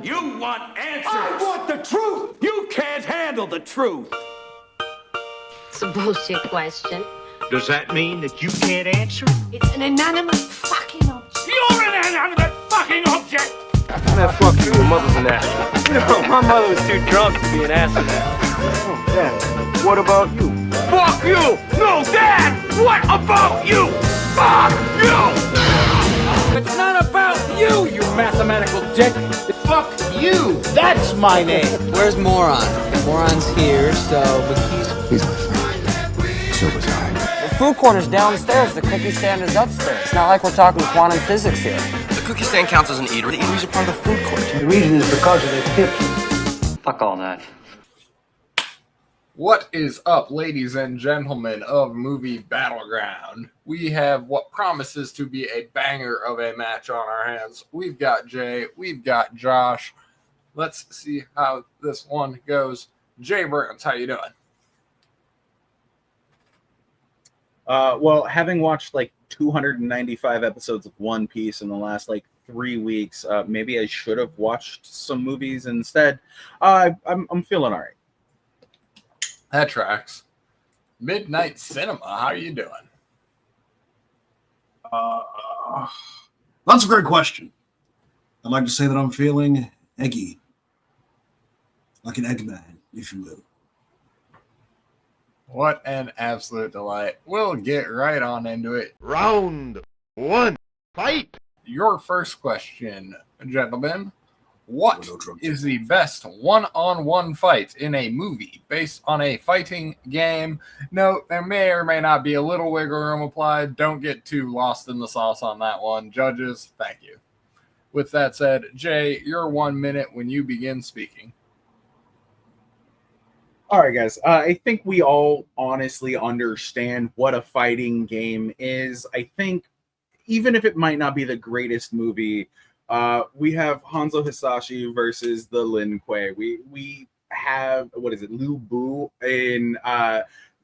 You want answers! I want the truth! You can't handle the truth! It's a bullshit question. Does that mean that you can't answer? It's an inanimate fucking object. You're an inanimate fucking object! Man, fuck you. Your mother's an ass. No, my mother was too drunk to be an ass. Oh, Dad, what about you? Fuck you! No, Dad! What about you? Fuck you! It's not about you, you mathematical dick! It's fuck you! That's my name! Where's Moron? Moron's here, so He's my friend. So was I. The food court is downstairs. The cookie stand is upstairs. It's not like we're talking quantum physics here. The cookie stand counts as an eatery. The eateries are part of the food court. The reason is because of their tips. Fuck all that. What is up, ladies and gentlemen of Movie Battleground? We have what promises to be a banger of a match on our hands. We've got Jay, we've got Josh. Let's see how this one goes. Jay Burnz, how you doing? Well, having watched like 295 episodes of One Piece in the last 3 weeks, maybe I should have watched some movies instead. I'm feeling all right. That tracks. Midnight Cinema, how are you doing? That's a great question. I'd like to say that I'm feeling eggy. Like an Eggman, if you will. What an absolute delight. We'll get right on into it. Round one, fight! Your first question, gentlemen. What is the best one-on-one fight in a movie based on a fighting game? No, there may or may not be a little wiggle room applied. Don't get too lost in the sauce on that one. Judges, thank you. With that said, Jay, your 1 minute when you begin speaking. All right, guys. I think we all honestly understand what a fighting game is. I think even if it might not be the greatest movie, we have Hanzo Hisashi versus the Lin Kuei. We have, Liu Bu in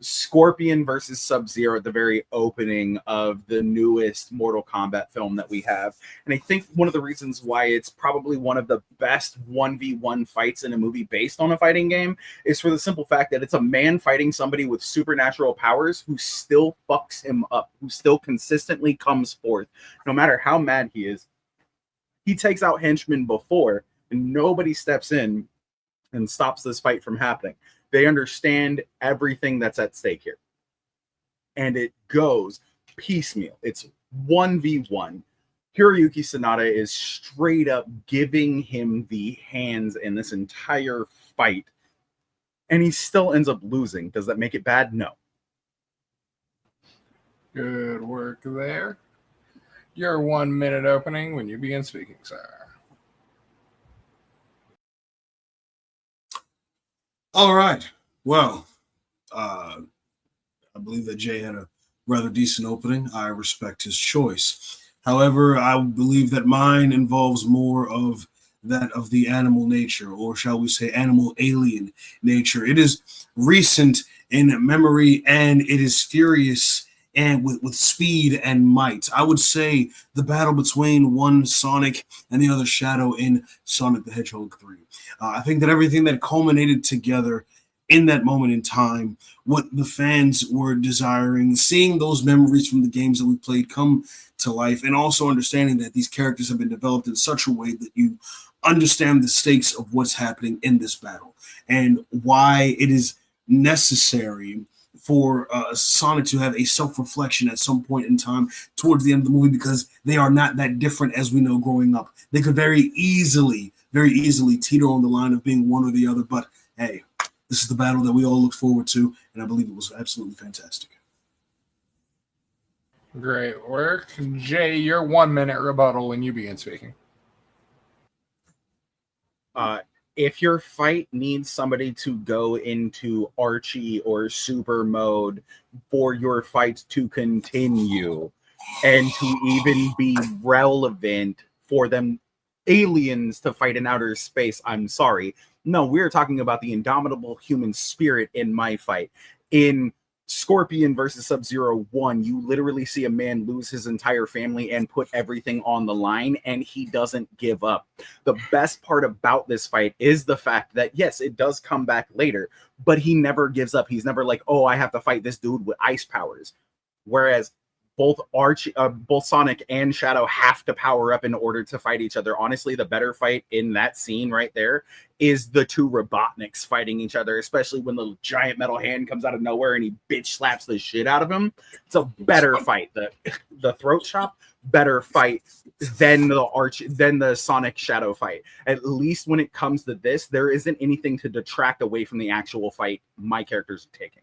Scorpion versus Sub-Zero at the very opening of the newest Mortal Kombat film that we have. And I think one of the reasons why it's probably one of the best 1v1 fights in a movie based on a fighting game is for the simple fact that it's a man fighting somebody with supernatural powers who still fucks him up, who still consistently comes forth, no matter how mad he is. He takes out henchmen before, and nobody steps in and stops this fight from happening. They understand everything that's at stake here. And it goes piecemeal. It's 1v1. Hiroyuki Sanada is straight up giving him the hands in this entire fight. And he still ends up losing. Does that make it bad? No. Good work there. Your 1 minute opening when you begin speaking, sir. All right. Well, I believe that Jay had a rather decent opening. I respect his choice. However, I believe that mine involves more of that of the animal nature, or shall we say animal alien nature. It is recent in memory, and it is furious and with speed and might. I would say the battle between one Sonic and the other Shadow in Sonic the Hedgehog 3. I think that everything that culminated together in that moment in time, what the fans were desiring, seeing those memories from the games that we played come to life, and also understanding that these characters have been developed in such a way that you understand the stakes of what's happening in this battle and why it is necessary for Sonic to have a self-reflection at some point in time towards the end of the movie, because they are not that different as we know growing up. They could very easily teeter on the line of being one or the other, but hey, this is the battle that we all look forward to, and I believe it was absolutely fantastic. Great work. Jay, your 1 minute rebuttal when you begin speaking. If your fight needs somebody to go into Archie or Super mode for your fight to continue and to even be relevant for them aliens to fight in outer space, I'm sorry. No, we're talking about the indomitable human spirit in my fight. In Scorpion versus Sub-Zero 1, you literally see a man lose his entire family and put everything on the line, and he doesn't give up. The best part about this fight is the fact that, yes, it does come back later, but he never gives up. He's never like, oh, I have to fight this dude with ice powers. Whereas both Sonic and Shadow have to power up in order to fight each other. Honestly, the better fight in that scene right there is the two Robotniks fighting each other, especially when the giant metal hand comes out of nowhere and he bitch slaps the shit out of him. It's a better fight. The throat chop, better fight than the Sonic Shadow fight. At least when it comes to this, there isn't anything to detract away from the actual fight my characters are taking.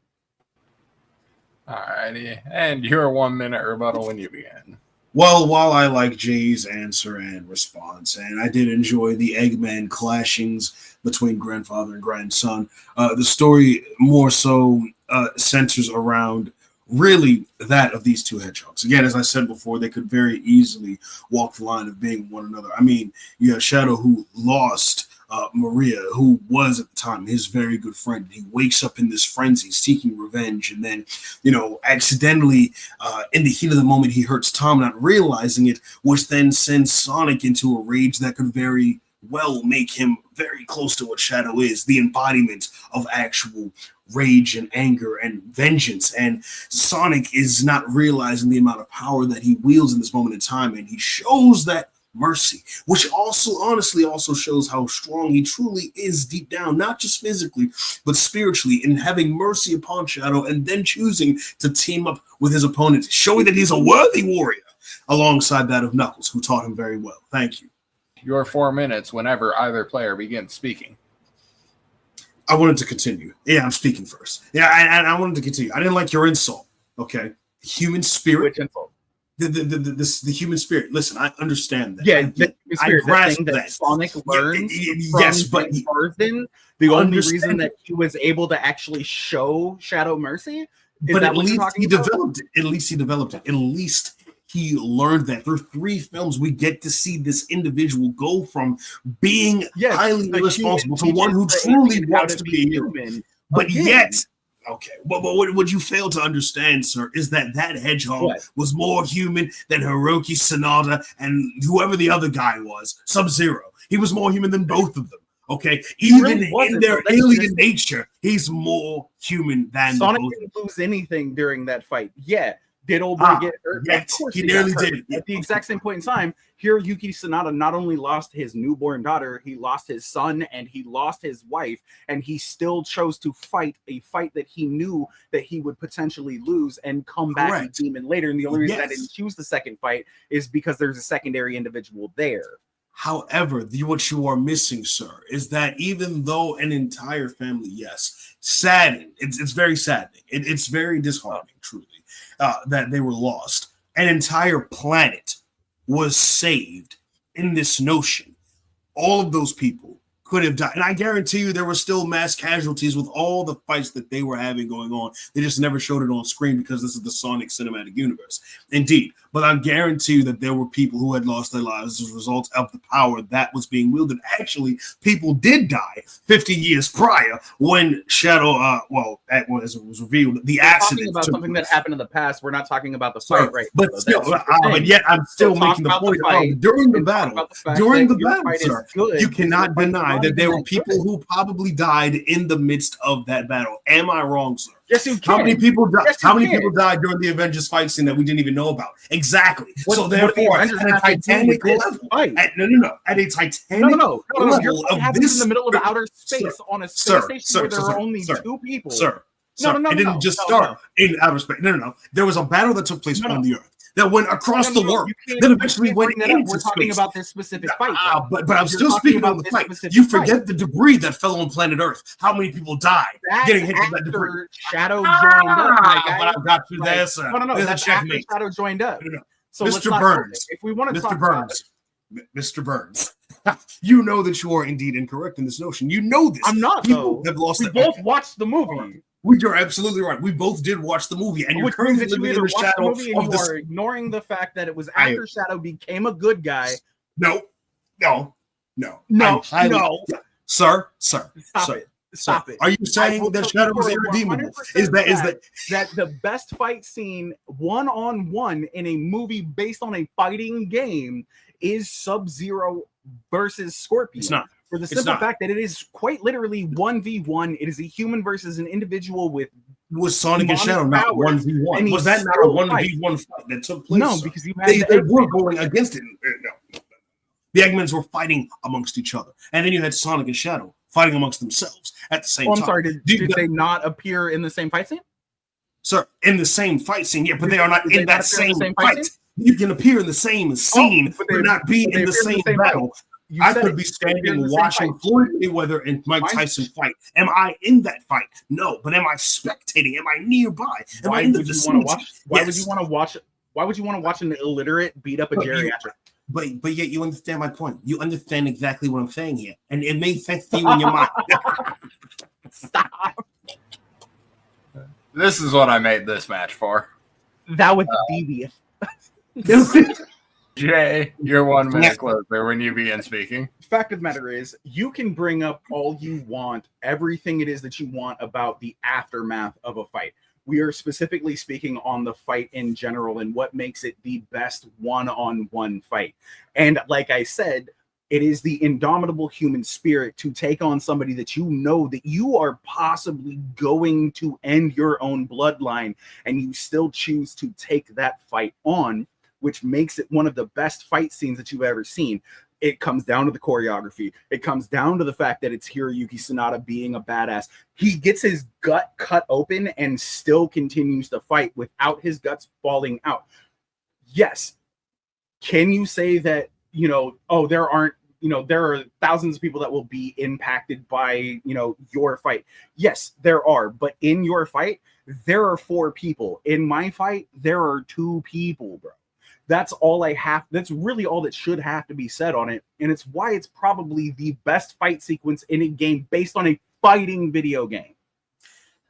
Alrighty, and your 1 minute rebuttal when you begin. Well, while I like Jay's answer and response, and I did enjoy the Eggman clashings between grandfather and grandson, the story more so centers around really that of these two hedgehogs. Again, as I said before, they could very easily walk the line of being one another. I mean, you have Shadow, who lost Maria, who was at the time his very good friend. He wakes up in this frenzy seeking revenge, and then, accidentally in the heat of the moment, he hurts Tom, not realizing it, which then sends Sonic into a rage that could very well make him very close to what Shadow is, the embodiment of actual rage and anger and vengeance. And Sonic is not realizing the amount of power that he wields in this moment in time, and he shows that mercy, which honestly shows how strong he truly is deep down, not just physically, but spiritually, in having mercy upon Shadow and then choosing to team up with his opponent, showing that he's a worthy warrior alongside that of Knuckles, who taught him very well. Thank you. Your 4 minutes whenever either player begins speaking. I wanted to continue. Yeah, I'm speaking first. Yeah, I wanted to continue. I didn't like your insult. Okay. Human spirit. Which insult? The human spirit. Listen, I understand that. Yeah, I grasp that. Sonic learned yes, but the only reason that he was able to actually show Shadow mercy is but that at least he developed it. At least he developed it. At least he learned that. Through 3 films, we get to see this individual go from being highly irresponsible to one who truly wants to be human. But yet, okay, but what you fail to understand, sir, is that hedgehog was more human than Hiroki Sanada and whoever the other guy was, Sub-Zero. He was more human than both of them. Okay, even in their alien nature, he's more human than Sonic. Didn't lose anything during that fight. Yeah. Did old boy get hurt? Of course he nearly did. At the exact same point in time, Hiroyuki Sanada not only lost his newborn daughter, he lost his son and he lost his wife, and he still chose to fight a fight that he knew that he would potentially lose and come back and demon later. And the only reason I didn't choose the second fight is because there's a secondary individual there. However, what you are missing, sir, is that even though an entire family, saddened, it's very saddening. It's very disheartening, truly. That they were lost. An entire planet was saved in this notion. All of those people could have died. And I guarantee you there were still mass casualties with all the fights that they were having going on. They just never showed it on screen because this is the Sonic cinematic universe. Indeed. But I guarantee you that there were people who had lost their lives as a result of the power that was being wielded. Actually, people did die 50 years prior when Shadow, as it was revealed, the accident. Talking about something that happened in the past. We're not talking about the fight right now. But yet I'm still making the point. During the battle, sir, you cannot deny that there were people who probably died in the midst of that battle. Am I wrong, sir? Yes, you can. How many people died? How many people died during the Avengers fight scene that we didn't even know about? Exactly. So therefore, at a Titanic level, at a Titanic level of this, in the middle of outer space on a space station where there are only 2 people. Sir, it didn't just start in outer space. No. There was a battle that took place on the Earth that went across the world. That eventually went into We're talking about this specific fight. But I'm still speaking about the fight. You forget the debris that fell on planet Earth. How many people died getting hit with that debris? Shadow joined up. But I've got you there, sir. No. That's after Shadow joined up. So Mr. Burnz. If we want to talk Mr. Burnz, you know that you are indeed incorrect in this notion. You know this. I'm not. People have lost. We both watched the movie. You're absolutely right. We both did watch the movie, and you're currently living in the shadow of you are ignoring the fact that it was after Shadow became a good guy. No. Sir. Stop it. Stop it. Are you saying that Shadow was irredeemable? Is that the best fight scene one-on-one in a movie based on a fighting game is Sub-Zero versus Scorpion? It's not. For the simple fact that it is quite literally 1v1. It is a human versus an individual with Sonic and Shadow not 1v1. Was that not a 1v1 fight that took place? No, because you had they were going against it. No. The Eggmans were fighting amongst each other, and then you had Sonic and Shadow fighting amongst themselves at the same time. I'm sorry, did they not appear in the same fight scene? Sir, in the same fight scene, yeah, but they are not in that same fight. You can appear in the same scene, but not be in the same battle. I could be standing watching Floyd Mayweather and Mike Tyson fight. Am I in that fight? No, but am I spectating? Am I nearby? Why would you want to watch? Why would you want to watch an illiterate beat up a geriatric? But yet you understand my point. You understand exactly what I'm saying here, and it makes sense to you in your mind. Stop. This is what I made this match for. That was devious. Jay, you're 1 minute closer when you begin speaking. Fact of the matter is, you can bring up all you want, everything it is that you want about the aftermath of a fight. We are specifically speaking on the fight in general and what makes it the best one-on-one fight. And like I said, it is the indomitable human spirit to take on somebody that you know that you are possibly going to end your own bloodline, and you still choose to take that fight on, which makes it one of the best fight scenes that you've ever seen. It comes down to the choreography. It comes down to the fact that it's Hiroyuki Sanada being a badass. He gets his gut cut open and still continues to fight without his guts falling out. Yes. Can you say that, there are thousands of people that will be impacted by, your fight? Yes, there are. But in your fight, there are 4 people. In my fight, there are 2 people, bro. That's all I have. That's really all that should have to be said on it. And it's why it's probably the best fight sequence in a game based on a fighting video game.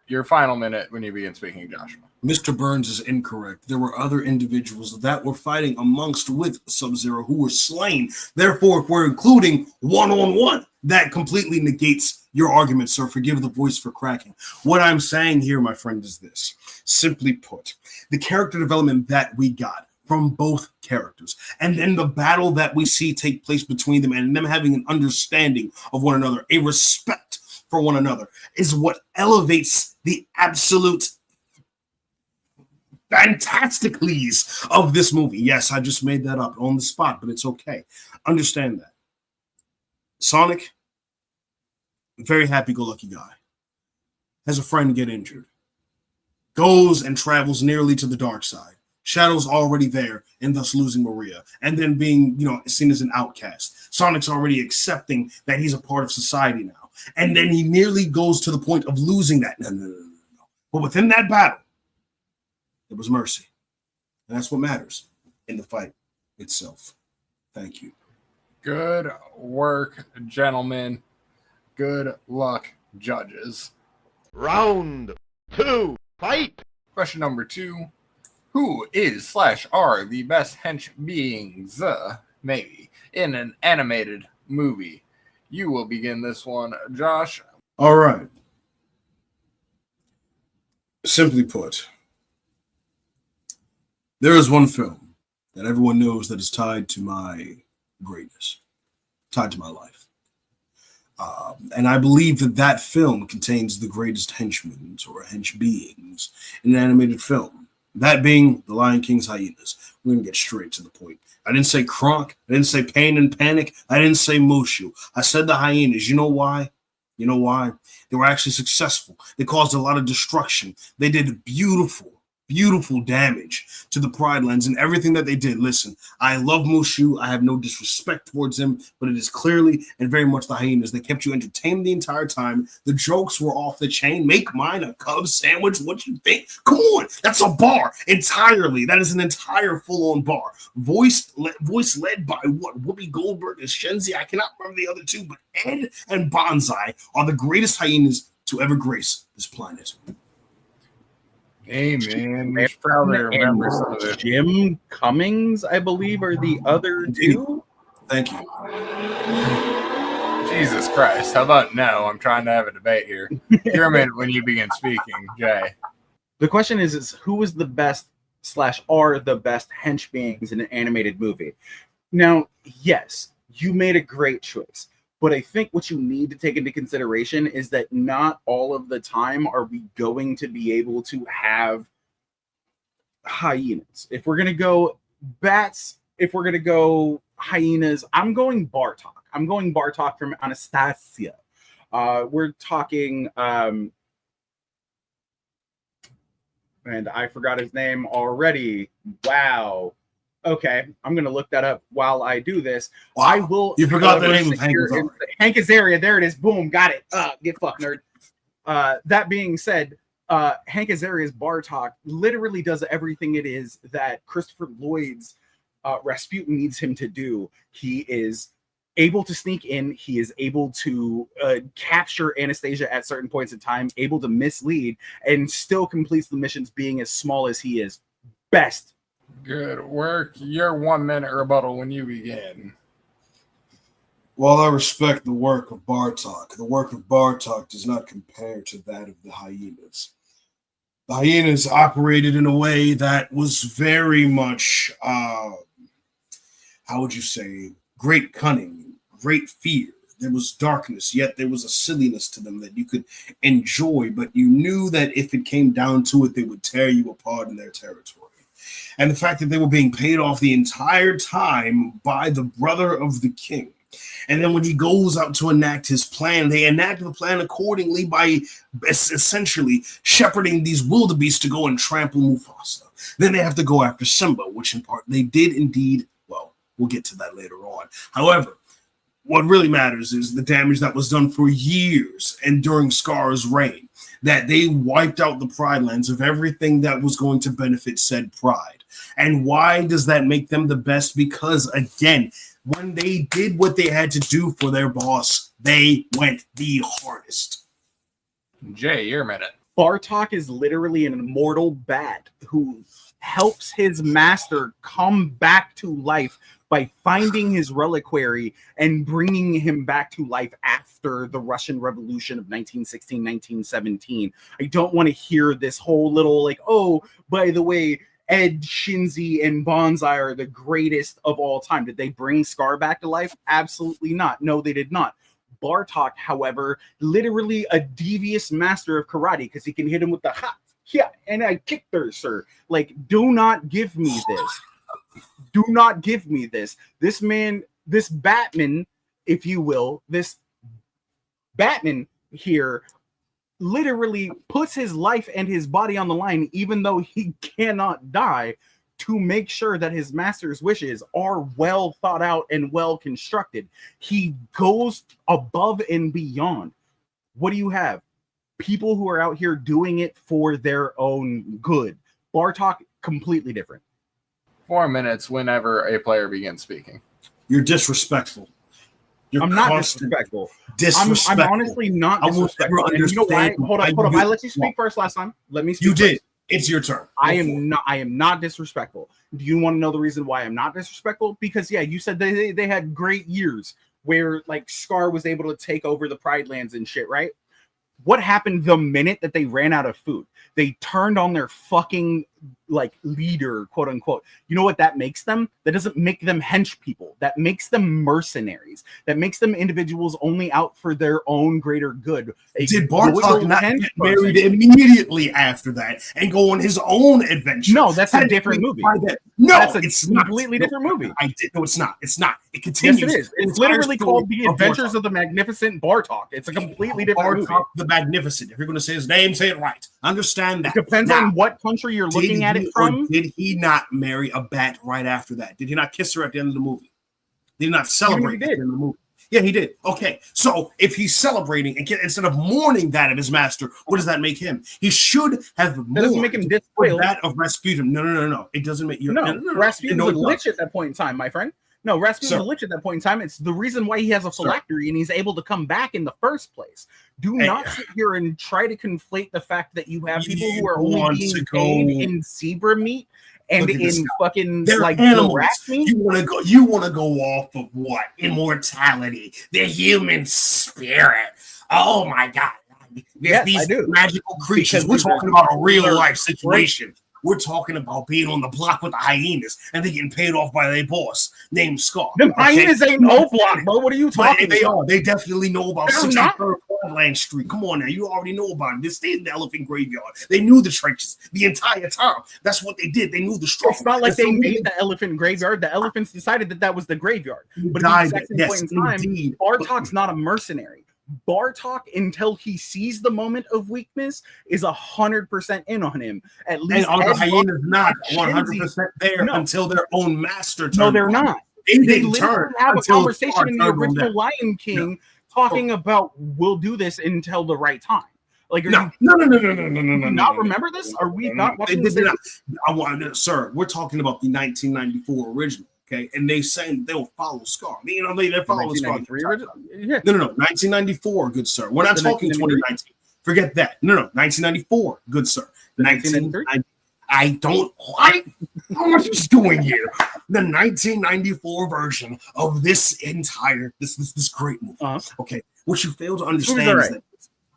Your final minute when you begin speaking, Joshua. Mr. Burnz is incorrect. There were other individuals that were fighting amongst with Sub-Zero who were slain. Therefore, if we're including one-on-one, that completely negates your argument, sir. Forgive the voice for cracking. What I'm saying here, my friend, is this. Simply put, the character development that we got from both characters, and then the battle that we see take place between them and them having an understanding of one another, a respect for one another, is what elevates the absolute fantasticallys of this movie. Yes, I just made that up on the spot, but it's okay. Understand that. Sonic, very happy-go-lucky guy, has a friend get injured, goes and travels nearly to the dark side. Shadow's already there and thus losing Maria, and then being, seen as an outcast. Sonic's already accepting that he's a part of society now, and then he nearly goes to the point of losing that. No. But within that battle, there was mercy, and that's what matters in the fight itself. Thank you. Good work, gentlemen. Good luck, judges. Round 2, fight. Question number 2. Who is / are the best hench beings, maybe, in an animated movie? You will begin this one, Josh. All right. Simply put, there is one film that everyone knows that is tied to my greatness, tied to my life. And I believe that film contains the greatest henchmen or hench beings in an animated film. That being the Lion King's hyenas. We're going to get straight to the point. I didn't say Kronk. I didn't say Pain and Panic. I didn't say Mushu. I said the hyenas. You know why? They were actually successful. They caused a lot of destruction. They did beautiful damage to the Pride Lands and everything that they did. Listen, I love Mushu. I have no disrespect towards him, but it is clearly and very much the hyenas. They kept you entertained the entire time. The jokes were off the chain. Make mine a Cub sandwich. What you think? Come on. That's a bar entirely. That is an entire full-on bar. Voice led by what? Whoopi Goldberg and Shenzi. I cannot remember the other two, but Ed and Bonsai are the greatest hyenas to ever grace this planet. Hey, man. You should probably remember some of it. Jim Cummings, I believe, are the other 2. Thank you. Jesus Christ. How about no? I'm trying to have a debate here. You're a minute when you begin speaking, Jay. The question is who is the best / are the best hench beings in an animated movie? Now, yes, you made a great choice. But I think what you need to take into consideration is that not all of the time are we going to be able to have hyenas. If we're going to go bats, if we're going to go hyenas, I'm going Bartok. I'm going Bartok from Anastasia. We're talking, and I forgot his name already. Wow. Okay, I'm going to look that up while I do this. Wow. I will. You forgot the name of Hank Azaria. Hank Azaria. There it is. Boom. Got it. Get fucked, nerd. That being said, Hank Azaria's Bartok literally does everything it is that Christopher Lloyd's Rasputin needs him to do. He is able to sneak in. He is able to capture Anastasia at certain points in time, able to mislead, and still completes the missions being as small as he is. Best. Good work. Your 1 minute rebuttal when you begin. While I respect the work of Bartok, the work of Bartok does not compare to that of the hyenas. The hyenas operated in a way that was very much, how would you say, great cunning, great fear. There was darkness, yet there was a silliness to them that you could enjoy, but you knew that if it came down to it, they would tear you apart in their territory. And the fact that they were being paid off the entire time by the brother of the king. And then when he goes out to enact his plan, they enact the plan accordingly by essentially shepherding these wildebeests to go and trample Mufasa. Then they have to go after Simba, which in part they did indeed. Well, we'll get to that later on. However, what really matters is the damage that was done for years and during Scar's reign, that they wiped out the Pride Lands of everything that was going to benefit said pride. And why does that make them the best? Because, again, when they did what they had to do for their boss, they went the hardest. Jay, your minute. Bartok is literally an immortal bat who helps his master come back to life by finding his reliquary and bringing him back to life after the Russian Revolution of 1916, 1917. I don't want to hear this whole little like, oh, by the way, Ed, Shinzi, and Bonsai are the greatest of all time. Did they bring Scar back to life? Absolutely not. No, they did not. Bartok, however, literally a devious master of karate because he can hit him with the ha, yeah, and I kicked her, sir. Like, do not give me this. Do not give me this. This man, this Batman, if you will, this Batman here literally puts his life and his body on the line, even though he cannot die, to make sure that his master's wishes are well thought out and well constructed. He goes above and beyond. What do you have? People who are out here doing it for their own good. Bartok, completely different. 4 minutes whenever a player begins speaking. You're disrespectful. I'm not disrespectful. Disrespectful. I'm honestly not disrespectful. And you know why? Hold up. I let you speak first last time. Let me speak. You did. First. It's your turn. I am not disrespectful. Do you want to know the reason why I'm not disrespectful? Because yeah, you said they had great years where like Scar was able to take over the Pride Lands and shit, right? What happened the minute that they ran out of food? They turned on their fucking like leader, quote unquote. You know what that makes them? That doesn't make them hench people. That makes them mercenaries. That makes them individuals only out for their own greater good. Did Bartok not get married immediately after that and go on his own adventure? No, that's a different movie. No, that's it's a completely different movie. No, it's not. It's not. It continues. Yes, it is. It's literally called The Adventures of the Magnificent Bartok. It's a completely different movie. Bartok the Magnificent. If you're going to say his name, say it right. Understand that. It depends on what country you're looking at it from. Did he not marry a bat right after that? Did he not kiss her at the end of the movie? Did he not celebrate at the end of the movie? Yeah, he did. Okay, so if he's celebrating and instead of mourning that of his master, what does that make him? He should have mourned that doesn't make him disloyal. That of Rasputin. No. It doesn't make you. No, Rasputin's a lich at that point in time, my friend. No, Rasputin's a lich at that point in time. It's the reason why he has a phylactery and he's able to come back in the first place. Do not sit here and try to conflate the fact that you have people who are only being paid in zebra meat and Look at this in guy. fucking They're like animals. harass me. You want to go off of what? Immortality, the human spirit. Oh my God. There's these magical creatures. We're talking about a real life situation. We're talking about being on the block with the hyenas and they getting paid off by their boss named Scar. The hyenas ain't no block, bro. What are you talking They about? are. They definitely know about They're 63rd Land Street. Come on now. You already know about it. They stayed in the elephant graveyard. They knew the trenches the entire time. That's what they did. They knew the struggle. It's not like they made the elephant graveyard. The elephants decided that was the graveyard. But at the exact same point in time, Bartok's not a mercenary. Bartok, until he sees the moment of weakness, is 100% in on him. At least, and the hyenas not 100% there until their own master turns. No, they're not. They didn't literally have a conversation in the original Lion King talking about we'll do this until the right time. Like, no. Not remember this? Are we not watching this? Sir, we're talking about the 1994 original. Okay, and they saying they'll follow Scar. You know, they're following Scar. Yeah. No, 1994, good sir. We're not talking 2019. Forget that. No, 1994, good sir. 1993. I don't like what he's doing here. The 1994 version of this entire this great movie. Okay, what you fail to understand is that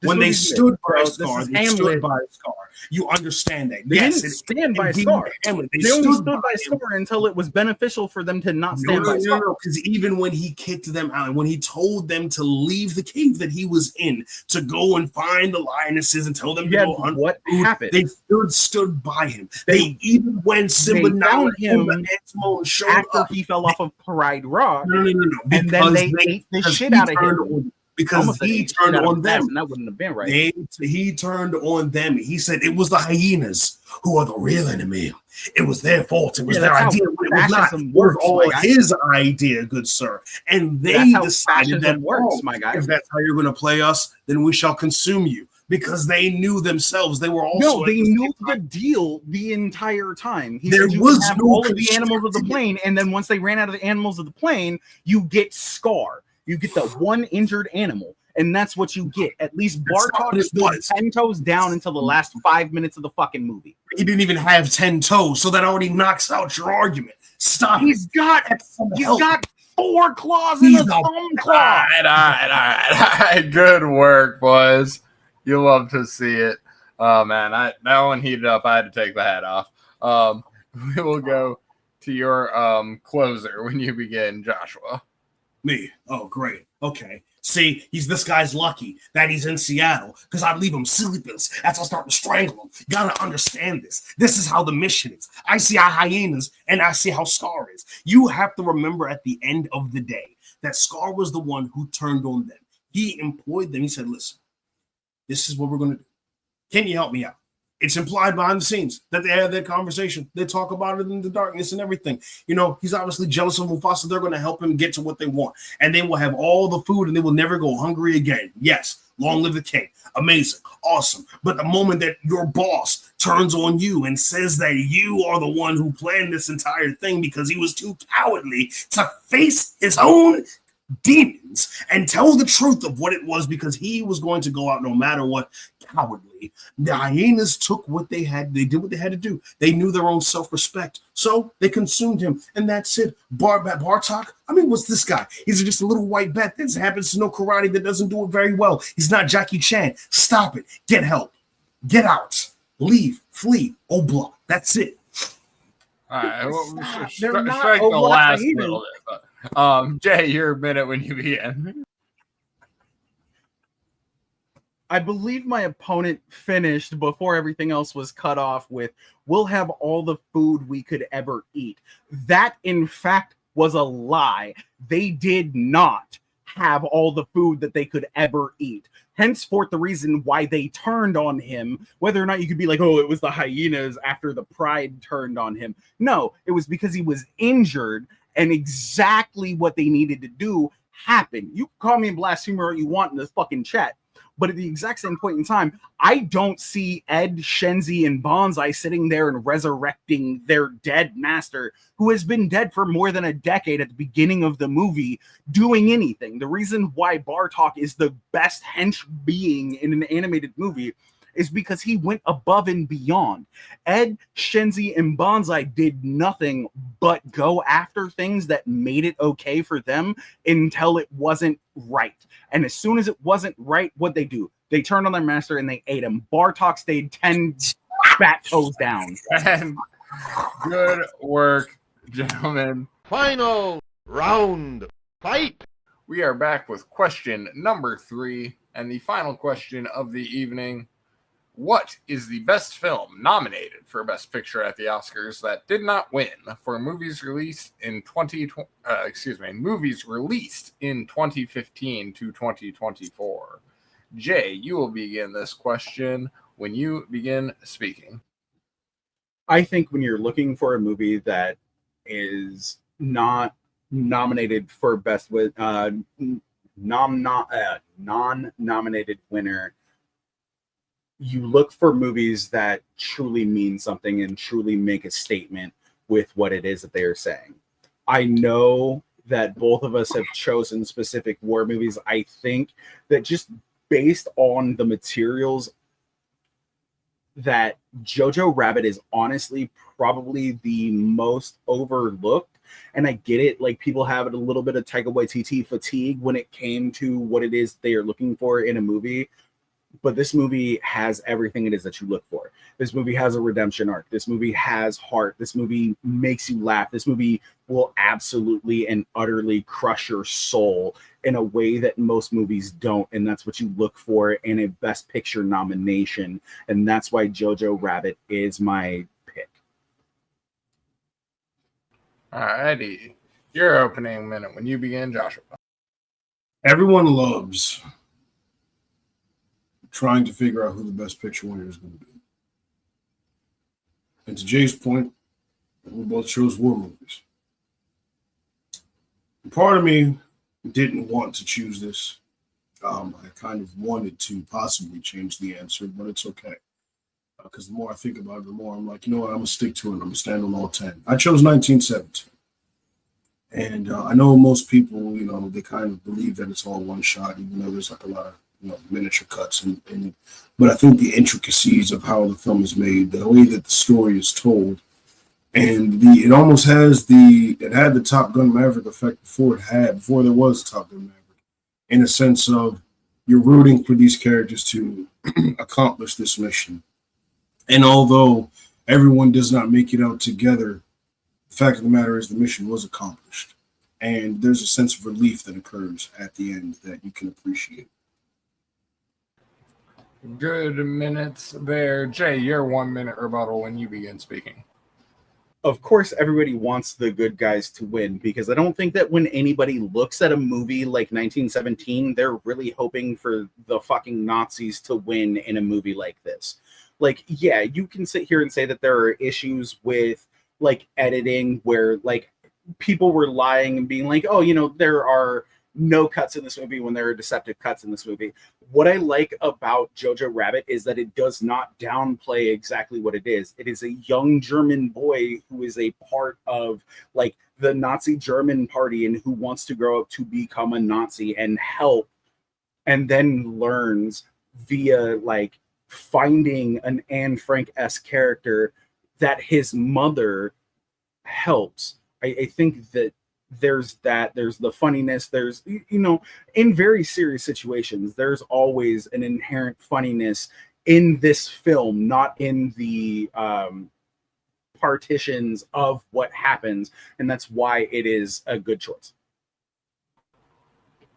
when they stood by Scar, they stood by Scar. You understand that? They didn't stand by Scar. They only stood by Scar until it was beneficial for them to not stand by Scar. No, because even when he kicked them out, when he told them to leave the cave that he was in, to go and find the lionesses and tell them to go hunt, what happened? They stood by him. They even when Simba found him after he fell off of Pride Rock. No. And then they ate the shit out of him. Because he turned on them. And that wouldn't have been right. He turned on them. He said it was the hyenas who are the real enemy. It was their fault. It was their idea. It was not. It was all his idea, good sir. And they decided that works, my guy. If that's how you're going to play us, then we shall consume you. Because they knew themselves. They were also they knew the deal the entire time. There was no all of the animals of the plane, and then once they ran out of the animals of the plane, you get Scar. You get the one injured animal, and that's what you get. At least Bartok stood 10 toes down until the last 5 minutes of the fucking movie. He didn't even have 10 toes, so that already knocks out your argument. Stop. He's got 4 claws and a thumb claw. All right. Good work, boys. You love to see it. Oh man, that one heated up. I had to take the hat off. We will go to your closer when you begin, Joshua. Me? Oh, great. Okay. See, this guy's lucky that he's in Seattle because I'd leave him sleepless as I start to strangle him. You gotta understand this. This is how the mission is. I see our hyenas and I see how Scar is. You have to remember at the end of the day that Scar was the one who turned on them. He employed them. He said, listen, this is what we're going to do. Can you help me out? It's implied behind the scenes that they have that conversation. They talk about it in the darkness and everything. You know, he's obviously jealous of Mufasa. They're going to help him get to what they want. And they will have all the food and they will never go hungry again. Yes, long live the king. Amazing. Awesome. But the moment that your boss turns on you and says that you are the one who planned this entire thing because he was too cowardly to face his own demons and tell the truth of what it was because he was going to go out no matter what, cowardly. The hyenas took what they had. They did what they had to do. They knew their own self-respect. So they consumed him. And that's it. Bartok, I mean, what's this guy? He's just a little white bat that happens to know karate that doesn't do it very well. He's not Jackie Chan. Stop it. Get help. Get out. Leave. Flee. Obla. That's it. All right. Well, strike the last little bit. Jay, your minute when you begin. I believe my opponent finished before everything else was cut off with, we'll have all the food we could ever eat. That, in fact, was a lie. They did not have all the food that they could ever eat. Henceforth, the reason why they turned on him, whether or not you could be like, oh, it was the hyenas after the pride turned on him. No, it was because he was injured and exactly what they needed to do happened. You can call me a blasphemer all you want in this fucking chat, but at the exact same point in time, I don't see Ed, Shenzi, and Bonsai sitting there and resurrecting their dead master, who has been dead for more than a decade at the beginning of the movie, doing anything. The reason why Bartok is the best hench being in an animated movie is because he went above and beyond. Ed, Shenzi, and Bonsai did nothing but go after things that made it okay for them until it wasn't right. And as soon as it wasn't right, what'd they do? They turned on their master and they ate him. Bartok stayed 10 fat toes down. And good work, gentlemen. Final round. Fight! We are back with question number 3 and the final question of the evening. What is the best film nominated for Best Picture at the Oscars that did not win for movies released in 2015 to 2024? Jay, you will begin this question when you begin speaking. I think when you're looking for a movie that is not nominated for best with non-nominated winner, you look for movies that truly mean something and truly make a statement with what it is that they are saying. I know that both of us have chosen specific war movies. I think that just based on the materials, that Jojo Rabbit is honestly probably the most overlooked. And I get it, like people have a little bit of Taika Waititi fatigue when it came to what it is they are looking for in a movie. But this movie has everything it is that you look for. This movie has a redemption arc. This movie has heart. This movie makes you laugh. This movie will absolutely and utterly crush your soul in a way that most movies don't. And that's what you look for in a Best Picture nomination. And that's why Jojo Rabbit is my pick. Alrighty. Your opening minute when you begin, Joshua. Everyone loves trying to figure out who the Best Picture winner is going to be. And to Jay's point, we both chose war movies. Part of me didn't want to choose this. I kind of wanted to possibly change the answer, but it's okay. Because the more I think about it, the more I'm like, you know what, I'm going to stick to it. I'm going to stand on all 10. I chose 1917. And I know most people, they kind of believe that it's all one shot, even though there's like a lot of miniature cuts but I think the intricacies of how the film is made, the way that the story is told, and it almost has it had the Top Gun Maverick effect before there was Top Gun Maverick, in a sense of you're rooting for these characters to accomplish this mission. And although everyone does not make it out together, the fact of the matter is the mission was accomplished. And there's a sense of relief that occurs at the end that you can appreciate. Good minutes there. Jay, your 1 minute rebuttal when you begin speaking. Of course, everybody wants the good guys to win, because I don't think that when anybody looks at a movie like 1917, they're really hoping for the fucking Nazis to win in a movie like this. Like, yeah, you can sit here and say that there are issues with like editing where like people were lying and being like, oh, there are no cuts in this movie when there are deceptive cuts in this movie. What I like about Jojo Rabbit is that it does not downplay exactly what it is. It is a young German boy who is a part of like the Nazi German party and who wants to grow up to become a Nazi and help, and then learns via like finding an Anne Frank-esque character that his mother helps. I think that there's the funniness, there's in very serious situations there's always an inherent funniness in this film, not in the partitions of what happens, and that's why it is a good choice.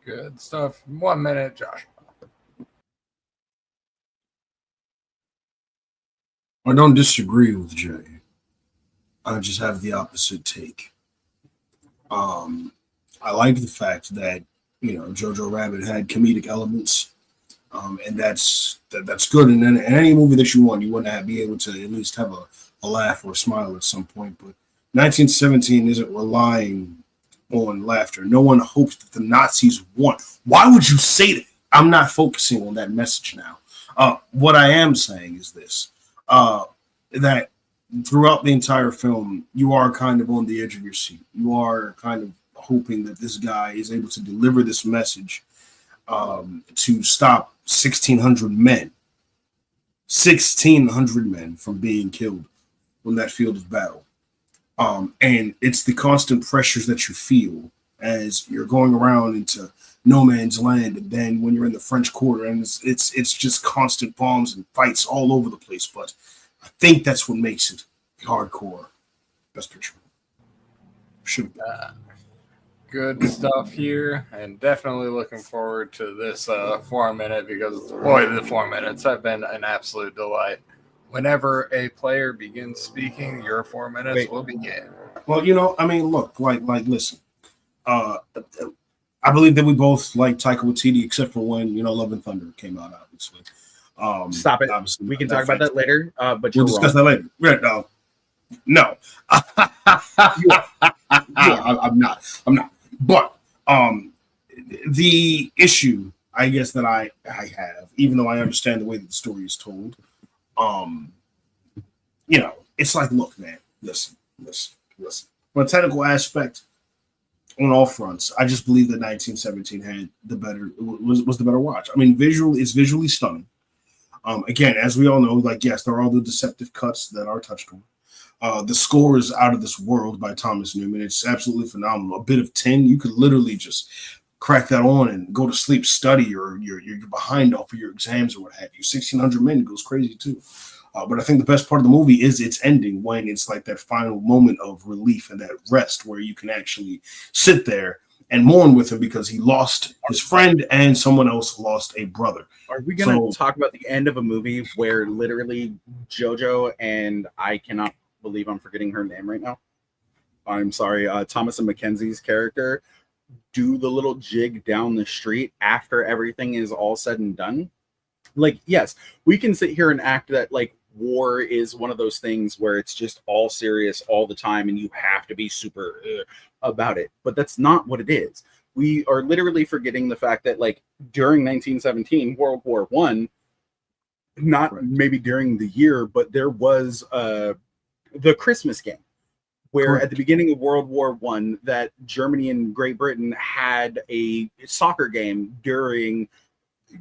Good stuff. 1 minute, Josh. I don't disagree with Jay. I just have the opposite take. I like the fact that Jojo Rabbit had comedic elements, and that's good. And in any movie that you want to be able to at least have a laugh or a smile at some point. But 1917 isn't relying on laughter. No one hopes that the Nazis won. Why would you say that? I'm not focusing on that message now. What I am saying is this: that throughout the entire film, you are kind of on the edge of your seat. You are kind of hoping that this guy is able to deliver this message to stop 1,600 men 1,600 men from being killed on that field of battle. And it's the constant pressures that you feel as you're going around into no man's land, and then when you're in the French Quarter, and it's just constant bombs and fights all over the place. But I think that's what makes it hardcore best picture. Should Good stuff here, and definitely looking forward to this 4 minute, because boy, the 4 minutes have been an absolute delight. Whenever a player begins speaking, your 4 minutes will begin. Well, I mean, look, listen. I believe that we both like Taika Waititi, except for when Love and Thunder came out. Obviously, stop it. We can talk about that later. But we'll discuss that later. Right? No, I'm not. But the issue, I guess, that I have, even though I understand the way that the story is told, it's like, look, man, listen. From a technical aspect, on all fronts, I just believe that 1917 had was the better watch. I mean, it's visually stunning. Again, as we all know, yes, there are all the deceptive cuts that are touched on. The score is out of this world by Thomas Newman. It's absolutely phenomenal. A bit of 10, you could literally just crack that on and go to sleep, study, or you're behind off of your exams or what have you. 1,600 Men goes crazy too. But I think the best part of the movie is its ending, when it's like that final moment of relief and that rest where you can actually sit there and mourn with him because he lost his friend and someone else lost a brother. Are we going to talk about the end of a movie where literally JoJo, and I cannot believe I'm forgetting her name right now. I'm sorry. Thomas and Mackenzie's character do the little jig down the street after everything is all said and done. Yes, we can sit here and act that war is one of those things where it's just all serious all the time and you have to be super about it. But that's not what it is. We are literally forgetting the fact that during 1917, World War I, not maybe during the year, but there was the Christmas game, where at the beginning of World War I, that Germany and Great Britain had a soccer game during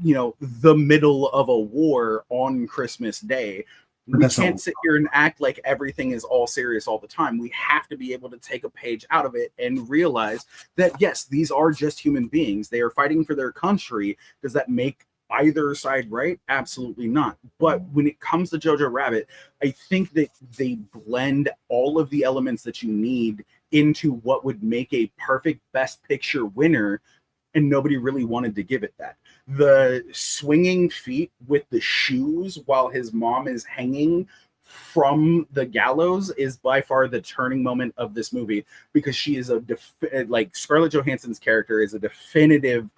the middle of a war on Christmas Day. We can't sit here and act like everything is all serious all the time. We have to be able to take a page out of it and realize that, yes, these are just human beings. They are fighting for their country. Does that make either side right? Absolutely not. But when it comes to Jojo Rabbit, I think that they blend all of the elements that you need into what would make a perfect Best Picture winner, and nobody really wanted to give it that. The swinging feet with the shoes while his mom is hanging from the gallows is by far the turning moment of this movie, because she is Scarlett Johansson's character is a definitive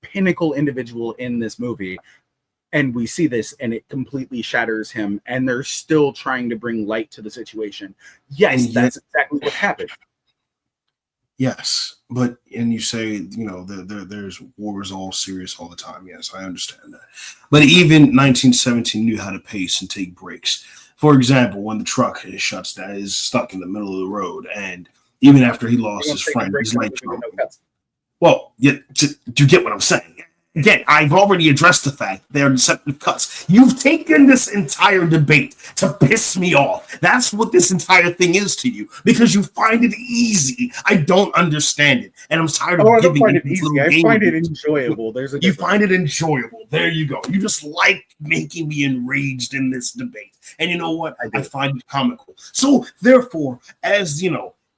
pinnacle individual in this movie, and we see this and it completely shatters him, and they're still trying to bring light to the situation. Yes, that's exactly what happened. Yes, but you say there's wars all serious all the time. Yes, I understand that. But even 1917 knew how to pace and take breaks. For example, when the truck is stuck in the middle of the road, and even after he lost his friend, he's like, well, you get what I'm saying. Again, I've already addressed the fact they're deceptive cuts. You've taken this entire debate to piss me off. That's what this entire thing is to you, because you find it easy. I don't understand it, and I'm tired of giving you these little games. I find it enjoyable. You find it enjoyable. There you go. You just like making me enraged in this debate, and you know what? I find it comical. So therefore, as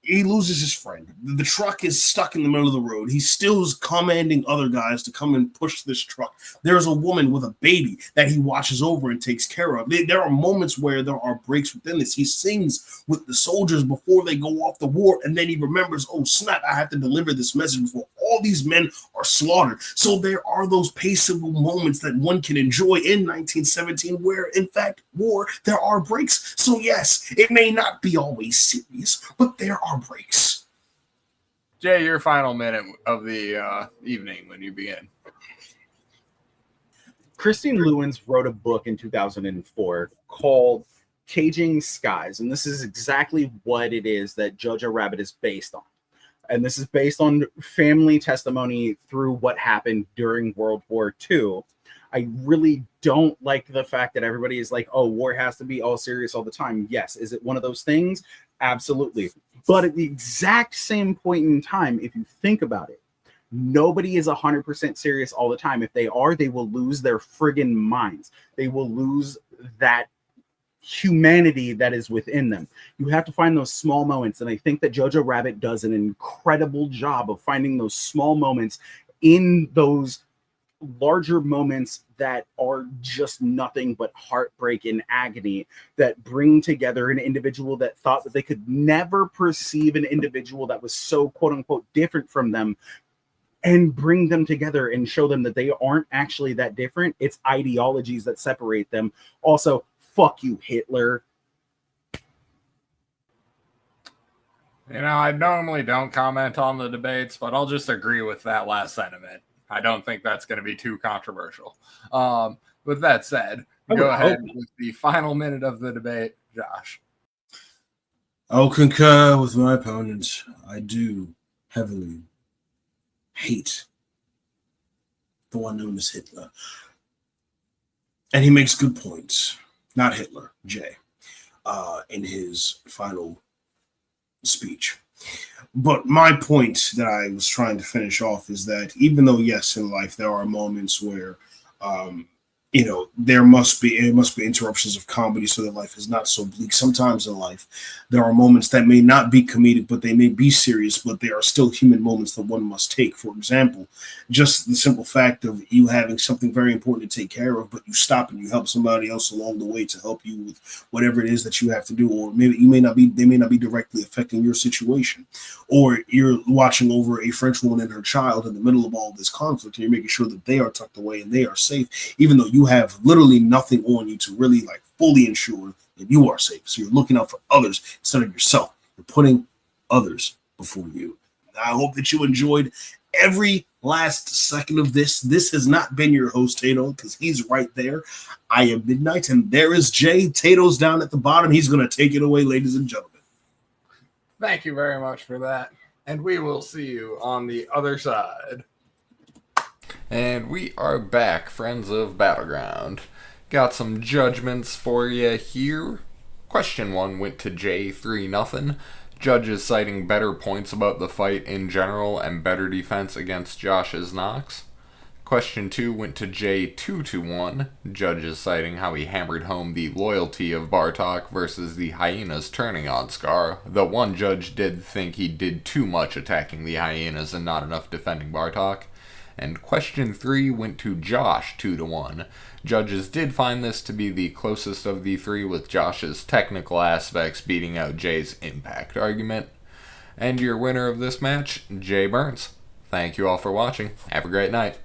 he loses his friend. The truck is stuck in the middle of the road. He still is commanding other guys to come and push this truck. There's a woman with a baby that he watches over and takes care of. There are moments where there are breaks within this. He sings with the soldiers before they go off the war, and then he remembers, oh, snap, I have to deliver this message before all these men are slaughtered. So there are those paceable moments that one can enjoy in 1917 where, in fact, war, there are breaks. So, yes, it may not be always serious, but there are breaks. Jay, your final minute of the evening when you begin. Christine Lewins wrote a book in 2004 called Caging Skies, and this is exactly what it is that Jojo Rabbit is based on. and this is based on family testimony through what happened during World War II. I really don't like the fact that everybody is like, oh, war has to be all serious all the time. Yes. Is it one of those things? Absolutely. But at the exact same point in time, if you think about it, nobody is 100% serious all the time. If they are, they will lose their friggin' minds. They will lose that humanity that is within them. You have to find those small moments, and I think that Jojo Rabbit does an incredible job of finding those small moments in those larger moments that are just nothing but heartbreak and agony, that bring together an individual that thought that they could never perceive an individual that was so quote unquote different from them, and bring them together and show them that they aren't actually that different. It's ideologies that separate them. Also, fuck you, Hitler. You know, I normally don't comment on the debates, but I'll just agree with that last sentiment. I don't think that's going to be too controversial. With that said, go ahead with the final minute of the debate, Josh. I'll concur with my opponent. I do heavily hate the one known as Hitler. And he makes good points. Not Hitler, Jay, in his final speech. But my point that I was trying to finish off is that even though, yes, in life there are moments where, there must be interruptions of comedy so that life is not so bleak. Sometimes in life there are moments that may not be comedic, but they may be serious, but they are still human moments that one must take. For example, just the simple fact of you having something very important to take care of, but you stop and you help somebody else along the way to help you with whatever it is that you have to do, or maybe they may not be directly affecting your situation, or you're watching over a French woman and her child in the middle of all this conflict, and you're making sure that they are tucked away and they are safe, even though you have literally nothing on you to really fully ensure that you are safe. So you're looking out for others instead of yourself. You're putting others before you. I hope that you enjoyed every last second of this. This has not been your host, Tato, because he's right there. I am Midnight, and there is Jay. Tato's down at the bottom. He's going to take it away, ladies and gentlemen. Thank you very much for that. And we will see you on the other side. And we are back, friends of Battleground. Got some judgments for you here. Question 1 went to Jay, 3-0. Judges citing better points about the fight in general and better defense against Josh's knocks. Question 2 went to Jay, 2-1. Judges citing how he hammered home the loyalty of Bartok versus the hyenas turning on Scar. The one judge did think he did too much attacking the hyenas and not enough defending Bartok. And question 3 went to Josh, 2-1. Judges did find this to be the closest of the three, with Josh's technical aspects beating out Jay's impact argument. And your winner of this match, Jay Burnz. Thank you all for watching. Have a great night.